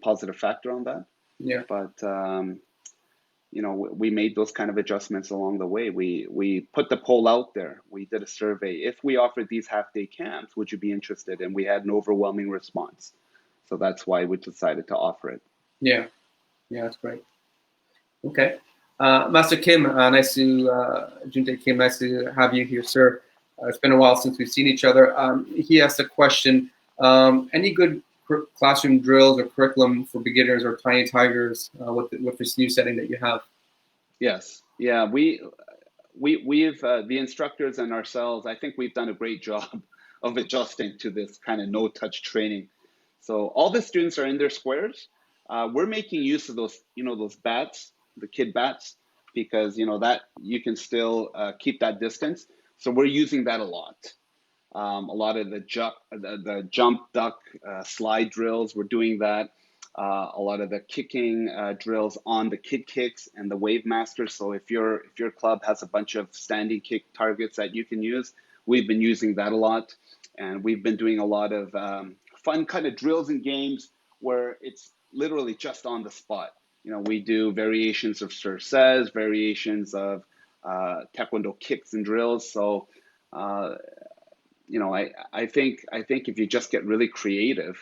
positive factor on that. Yeah. But we made those kind of adjustments along the way. We put the poll out there. We did a survey. If we offered these half-day camps, would you be interested? And we had an overwhelming response. So that's why we decided to offer it. Yeah. Yeah, that's great. Okay. Master Kim, nice to, Junte Kim, nice to have you here, sir. It's been a while since we've seen each other. He asked a question, any good classroom drills or curriculum for beginners or tiny tigers with this new setting that you have? Yes. Yeah, we've the instructors and ourselves, I think we've done a great job of adjusting to this kind of no-touch training. So all the students are in their squares. We're making use of those, those bats, the kid bats, because that you can still keep that distance. So we're using that a lot. A lot of the jump, duck, slide drills, we're doing that. A lot of the kicking drills on the kid kicks and the wave master. So if your club has a bunch of standing kick targets that you can use, we've been using that a lot. And we've been doing a lot of fun kind of drills and games where it's literally just on the spot. We do variations of Sir Says, variations of Taekwondo kicks and drills. So, I think if you just get really creative,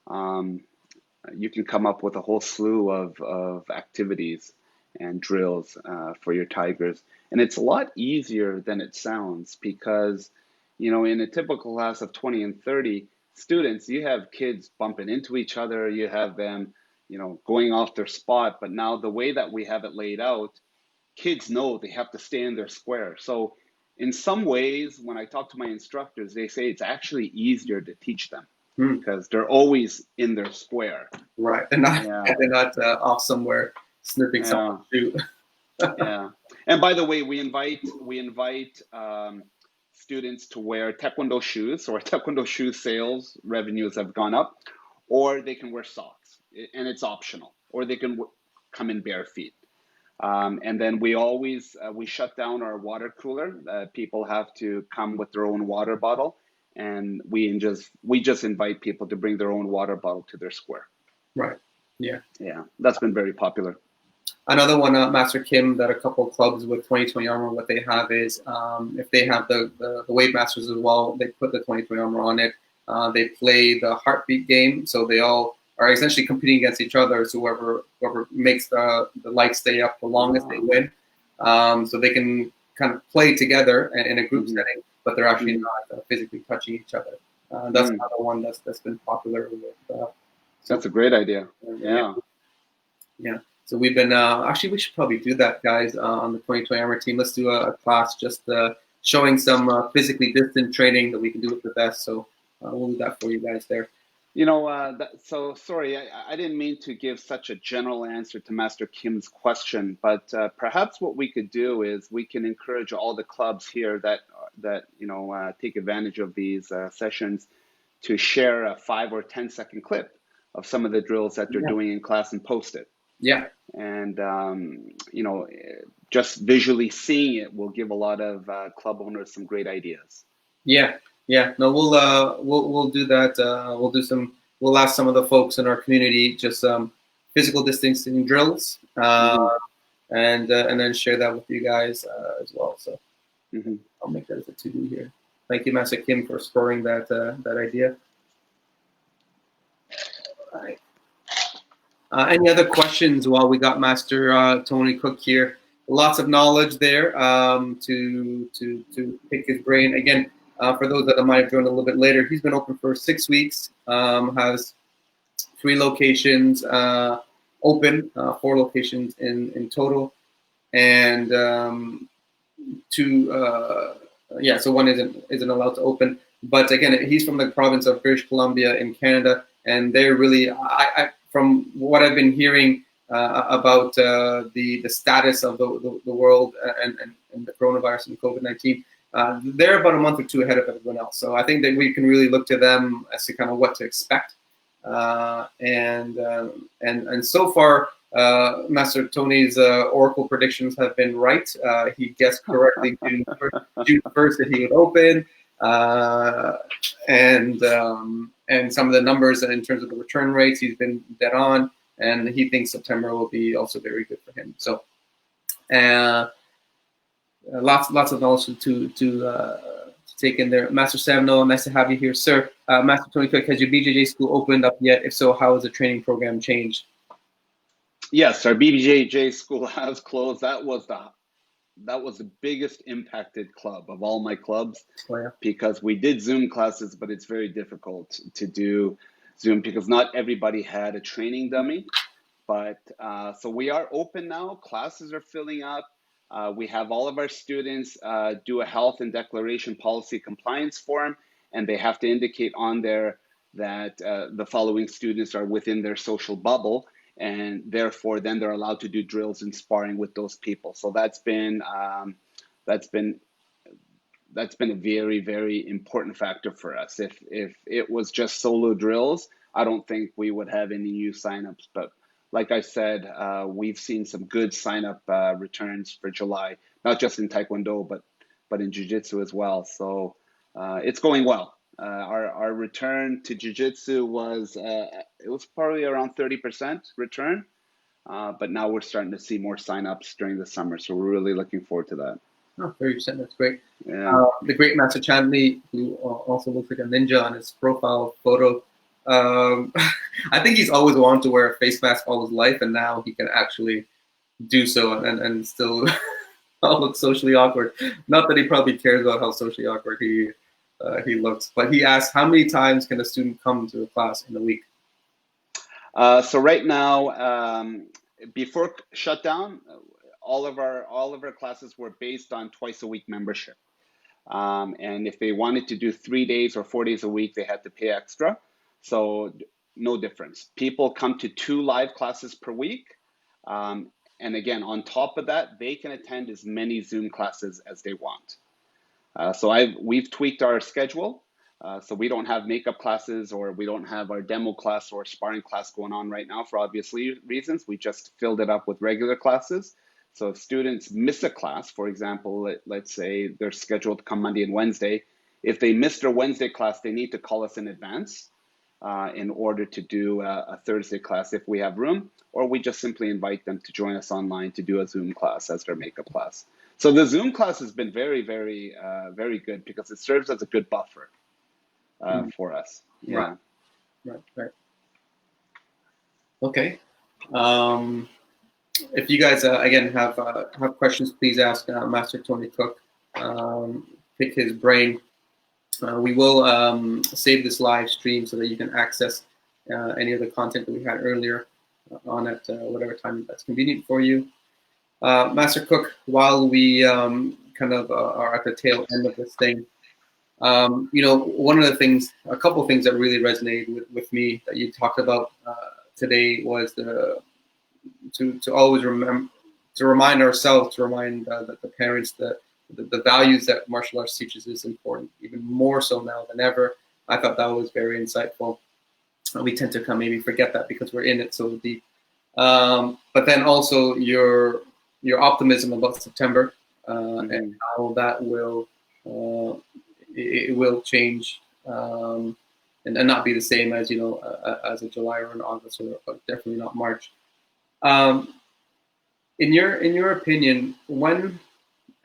you can come up with a whole slew of activities and drills for your tigers. And it's a lot easier than it sounds because, in a typical class of 20 and 30 students, you have kids bumping into each other, you have them, going off their spot. But now the way that we have it laid out, kids know they have to stay in their square. So in some ways, when I talk to my instructors, they say it's actually easier to teach them because they're always in their square. Right. They're not off somewhere snipping someone's shoe. Yeah. And by the way, we invite students to wear Taekwondo shoes. So our Taekwondo shoe sales revenues have gone up, or they can wear socks, and it's optional, or they can come in bare feet. And then we always we shut down our water cooler. People have to come with their own water bottle, and we just invite people to bring their own water bottle to their square. Right. Yeah. Yeah, that's been very popular. Another one, Master Kim, that a couple of clubs with 2020 armor, what they have is if they have the Wave Masters as well, they put the 2020 armor on it. They play the heartbeat game, so they all are essentially competing against each other. So whoever makes the light stay up the longest, they win. So they can kind of play together in a group setting, but they're actually not physically touching each other. That's another one that's been popular with. That's a great idea. Yeah. So we've been actually we should probably do that, guys, on the 2020 Armor team. Let's do a class just showing some physically distant training that we can do with the vest. So we'll do that for you guys there. So sorry, I didn't mean to give such a general answer to Master Kim's question, but perhaps what we could do is we can encourage all the clubs here that take advantage of these sessions to share a 5 or 10-second clip of some of the drills that they're doing in class and post it. Yeah. And just visually seeing it will give a lot of club owners some great ideas. Yeah. No, we'll do that. We'll ask some of the folks in our community just physical distancing drills, and then share that with you guys as well. So I'll make that as a to-do here. Thank you, Master Kim, for scoring that idea. All right. Any other questions while we got Master Tony Kook here? Lots of knowledge there to pick his brain. Again, for those that might have joined a little bit later, he's been open for 6 weeks, has 3 locations open, 4 locations in total, and 2, so 1 isn't allowed to open. But again, he's from the province of British Columbia in Canada, and they're really, from what I've been hearing about the status of the world and the coronavirus and COVID-19, they're about a month or 2 ahead of everyone else. So I think that we can really look to them as to kind of what to expect. And so far, Master Tony's Oracle predictions have been right. He guessed correctly June 1st that he would open. And some of the numbers in terms of the return rates, he's been dead on, and he thinks September will be also very good for him. So, lots of knowledge to take in there. Master Samno, nice to have you here, sir. Master Tony Cook, has your BJJ school opened up yet? If so, how has the training program changed? Yes, our BJJ school has closed. That was the biggest impacted club of all my clubs, because we did Zoom classes, but it's very difficult to do Zoom because not everybody had a training dummy. But so we are open now. Classes are filling up. We have all of our students do a health and declaration policy compliance form, and they have to indicate on there that the following students are within their social bubble, and therefore then they're allowed to do drills and sparring with those people. So that's been a very, very important factor for us. If it was just solo drills, I don't think we would have any new signups. But like I said, we've seen some good sign-up returns for July, not just in Taekwondo, but in Jiu-Jitsu as well. So it's going well. Our return to Jiu-Jitsu was probably around 30% return, but now we're starting to see more sign-ups during the summer. So we're really looking forward to that. Oh, 30%, that's great. Yeah. The great Master Chan Lee, who also looks like a ninja on his profile photo. I think he's always wanted to wear a face mask all his life, and now he can actually do so and still not look socially awkward. Not that he probably cares about how socially awkward he looks, but he asked, how many times can a student come to a class in a week? So right now, before shutdown, all of our classes were based on twice-a-week membership. And if they wanted to do 3 days or 4 days a week, they had to pay extra. So no difference. People come to 2 live classes per week. And again, on top of that, they can attend as many Zoom classes as they want. So we've tweaked our schedule. So we don't have makeup classes, or we don't have our demo class or sparring class going on right now for obvious reasons. We just filled it up with regular classes. So if students miss a class, for example, let's say they're scheduled to come Monday and Wednesday, If they missed their Wednesday class, they need to call us in advance in order to do a Thursday class if we have room, or we just simply invite them to join us online to do a Zoom class as their makeup class. So the Zoom class has been very, very, very good because it serves as a good buffer for us. Right, Yeah. right. Okay. Um, if you guys again have questions, please ask Master Tony Cook. Pick his brain. We will save this live stream so that you can access any of the content that we had earlier on at whatever time that's convenient for you. Master Cook, while we kind of are at the tail end of this thing, one of the things, a couple of things that really resonated with me that you talked about today was to always remember, to remind ourselves, to remind the parents that the values that martial arts teaches is important, even more so now than ever. I thought that was very insightful. We tend to maybe forget that because we're in it so deep. But then also your optimism about September and how that will it will change and not be the same as as a July or an August, or definitely not March. In your opinion, when,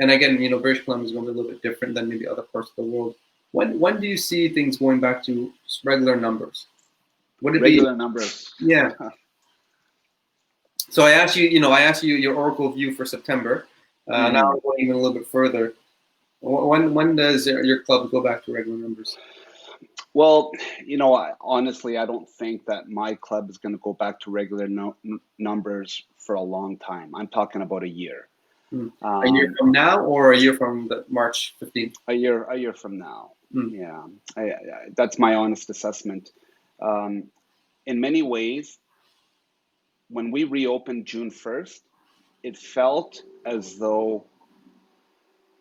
and again, British Columbia is going to be a little bit different than maybe other parts of the world. When do you see things going back to regular numbers? Would it regular numbers? Yeah. So I asked you your Oracle view for September. Now we're going even a little bit further. When does your club go back to regular numbers? Well, honestly, I don't think that my club is going to go back to regular numbers for a long time. I'm talking about a year. A year from now, or a year from March 15th? A year from now. Yeah, that's my honest assessment. In many ways, when we reopened June 1st, it felt as though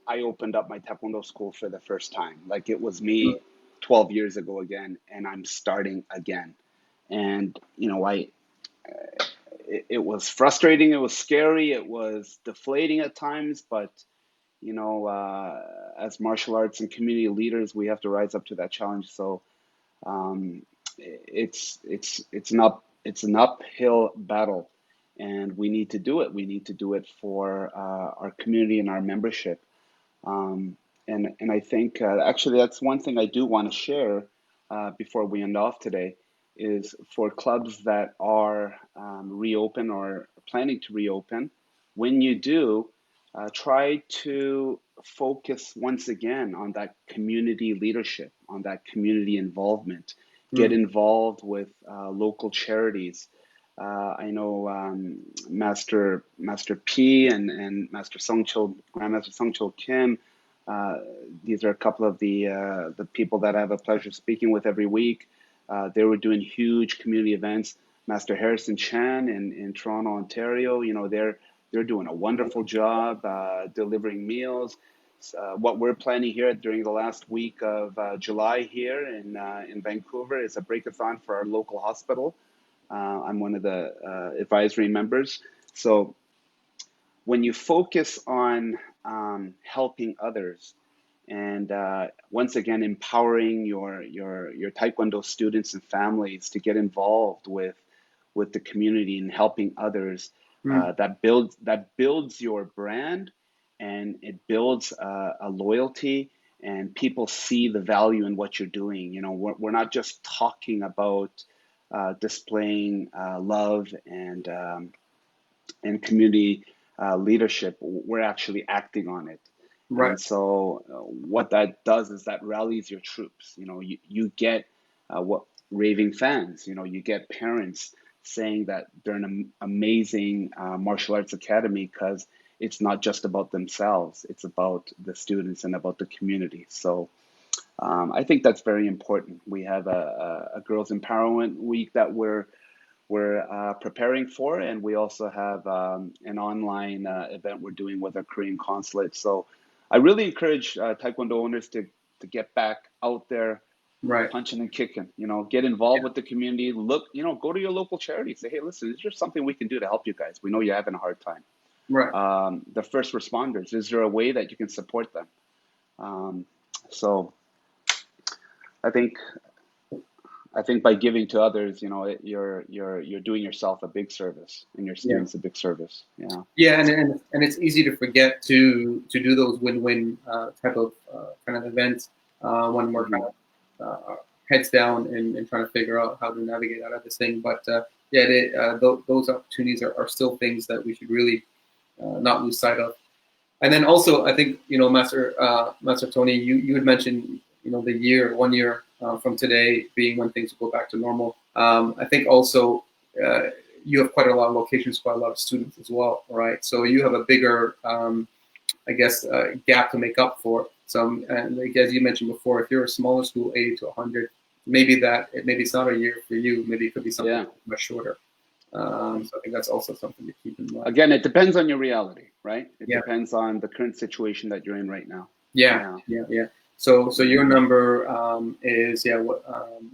I opened up my Taekwondo school for the first time. Like it was me 12 years ago again, and I'm starting again. And, it was frustrating, it was scary, it was deflating at times, but, as martial arts and community leaders, we have to rise up to that challenge. So it's an uphill battle, and we need to do it. We need to do it for our community and our membership. And I think actually that's one thing I do want to share before we end off today is for clubs that are reopen or planning to reopen. When you do, try to focus once again on that community leadership, on that community involvement. Get involved with local charities. I know Master P and Master Songchul, Grandmaster Songchul Kim. These are a couple of the people that I have a pleasure speaking with every week. They were doing huge community events. Master Harrison Chan in Toronto, Ontario. They're doing a wonderful job delivering meals. What we're planning here during the last week of July here in Vancouver is a breakathon for our local hospital. I'm one of the advisory members. So when you focus on helping others and once again empowering your Taekwondo students and families to get involved with the community and helping others, that builds your brand, and it builds a loyalty, and people see the value in what you're doing. We're not just talking about displaying love and community leadership. We're actually acting on it. Right. And so what that does is that rallies your troops. You get what raving fans. You get parents saying that they're an amazing martial arts academy because it's not just about themselves. It's about the students and about the community. So I think that's very important. We have a Girls Empowerment Week that we're preparing for, and we also have an online event we're doing with our Korean consulate. So I really encourage Taekwondo owners to get back out there, punching and kicking. Get involved with the community. Look, go to your local charity. Say, hey, listen, is there something we can do to help you guys? We know you're having a hard time. The first responders, is there a way that you can support them? So I think by giving to others, you're doing yourself a big service and your Yeah. students a big service. Yeah. Yeah, and it's easy to forget to do those win-win type of kind of events when we're kind of heads down and trying to figure out how to navigate out of this thing. But yeah, those opportunities are still things that we should really not lose sight of. And then also, I think Master Tony, you had mentioned the 1 year from today being when things will go back to normal. I think also you have quite a lot of locations, quite a lot of students as well, right? So you have a bigger, I guess, gap to make up for. So, and like, as you mentioned before, if you're a smaller school, 80 to 100, maybe it's not a year for you. Maybe it could be something much shorter. So I think that's also something to keep in mind. Again, it depends on your reality, right? It depends on the current situation that you're in right now. Yeah. So your number is what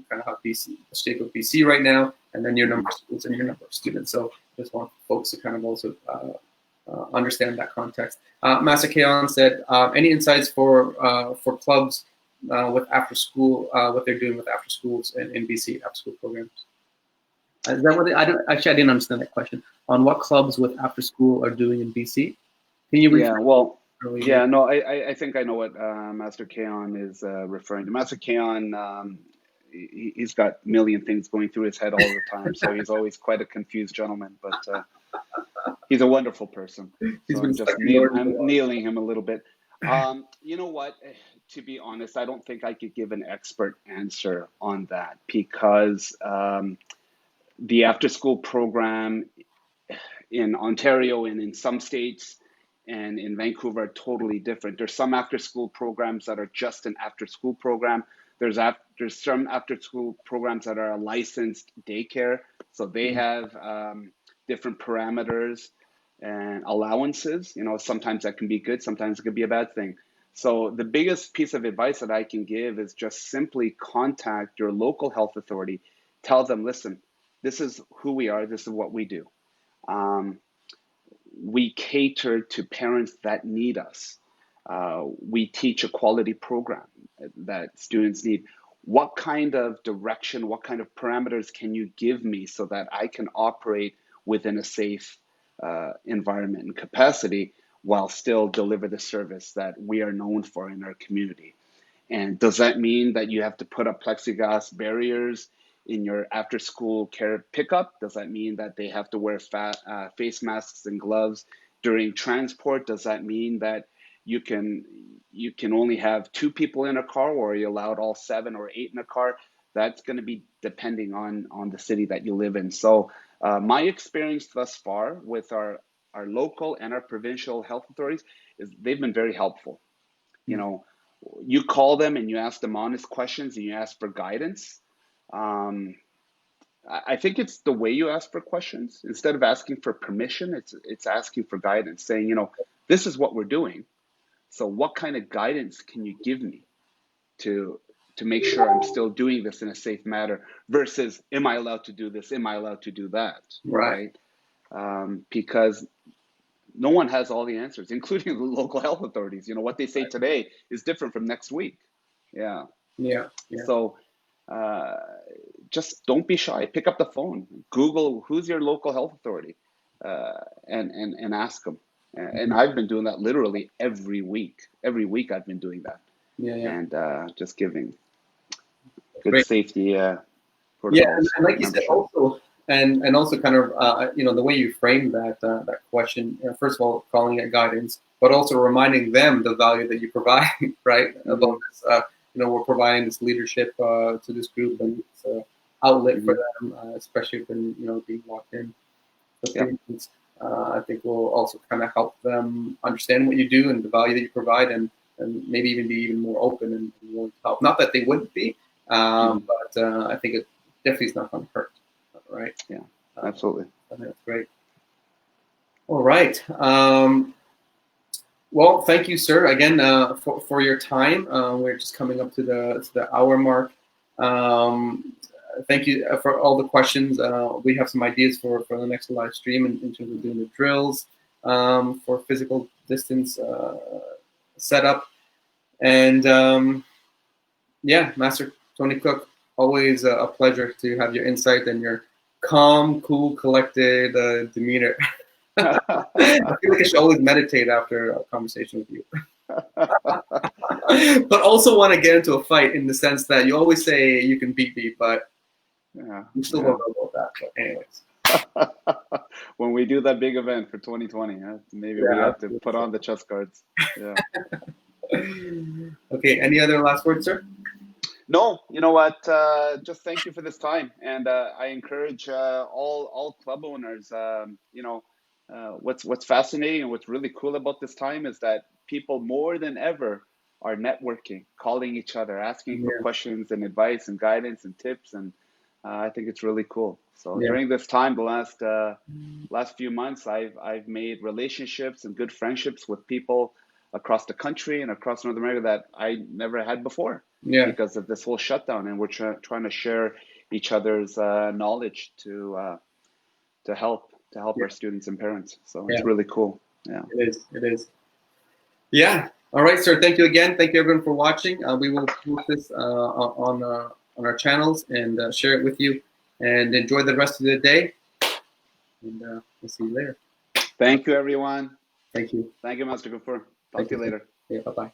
kind of how BC, the state of BC right now, and then your number of schools and your number of students. So just want folks to kind of also understand that context. Master Keon said, any insights for clubs with after school, what they're doing with after schools in BC after school programs? Is that what I didn't understand that question. On what clubs with after school are doing in BC? Can you? I think I know what Master Keon is referring to. Master Keon, he's got a million things going through his head all the time, so he's always quite a confused gentleman. But he's a wonderful person. So I'm kneeling him a little bit. You know what? To be honest, I don't think I could give an expert answer on that because the after-school program in Ontario and in some states and in Vancouver are totally different. There's some after-school programs that are just an after-school program. There's some after-school programs that are a licensed daycare, so they have different parameters and allowances. Sometimes that can be good, sometimes it can be a bad thing. So the biggest piece of advice that I can give is just simply contact your local health authority. Tell them, listen, this is who we are, this is what we do. We cater to parents that need us. We teach a quality program that students need. What kind of direction, what kind of parameters can you give me so that I can operate within a safe environment and capacity while still deliver the service that we are known for in our community? And does that mean that you have to put up plexiglass barriers in your after-school care pickup? Does that mean that they have to wear face masks and gloves during transport? Does that mean that you can only have 2 people in a car, or are you allowed all 7 or 8 in a car? That's going to be depending on the city that you live in. So my experience thus far with our local and our provincial health authorities is they've been very helpful. You call them and you ask them honest questions and you ask for guidance. I think it's the way you ask for questions. Instead of asking for permission, it's asking for guidance, saying, this is what we're doing. So what kind of guidance can you give me to make sure I'm still doing this in a safe manner versus, am I allowed to do this? Am I allowed to do that? Right. Because no one has all the answers, including the local health authorities. What they say today is different from next week. Yeah. So just don't be shy. Pick up the phone. Google who's your local health authority, and ask them. And I've been doing that literally every week. Every week I've been doing that. And just giving good safety protocols. And like you said, also, and also kind of the way you framed that question. First of all, calling it guidance, but also reminding them the value that you provide, right? About this, we're providing this leadership to this group, and it's an outlet for them, especially when being locked in. I think will also kind of help them understand what you do and the value that you provide, and maybe even be even more open and willing to help. Not that they wouldn't be, but I think it definitely is not going to hurt. Right? Yeah, absolutely. I think that's great. All right. Well, thank you, sir, again for your time. We're just coming up to the hour mark. Thank you for all the questions. We have some ideas for the next live stream in terms of doing the drills for physical distance setup. And Master Tony Cook, always a pleasure to have your insight and your calm, cool, collected demeanor. I feel like I should always meditate after a conversation with you. But also want to get into a fight in the sense that you always say you can beat me, but you still don't know about that. But anyways. When we do that big event for 2020, maybe we have to put on the chess cards. Yeah. Okay. Any other last words, sir? No, you know what? Just thank you for this time, and I encourage all club owners. What's fascinating and what's really cool about this time is that people more than ever are networking, calling each other, asking for questions and advice and guidance and tips, and I think it's really cool. So during this time, the last few months, I've made relationships and good friendships with people across the country and across North America that I never had before because of this whole shutdown, and we're trying to share each other's knowledge to help our students and parents. So it's really cool. Yeah, it is. Yeah. All right, sir. Thank you again. Thank you everyone for watching. We will post this on our channels and share it with you. And enjoy the rest of the day. And we'll see you later. Thank you, everyone. Thank you. Thank you, Master Gafur. Talk to you later. Yeah. Bye bye.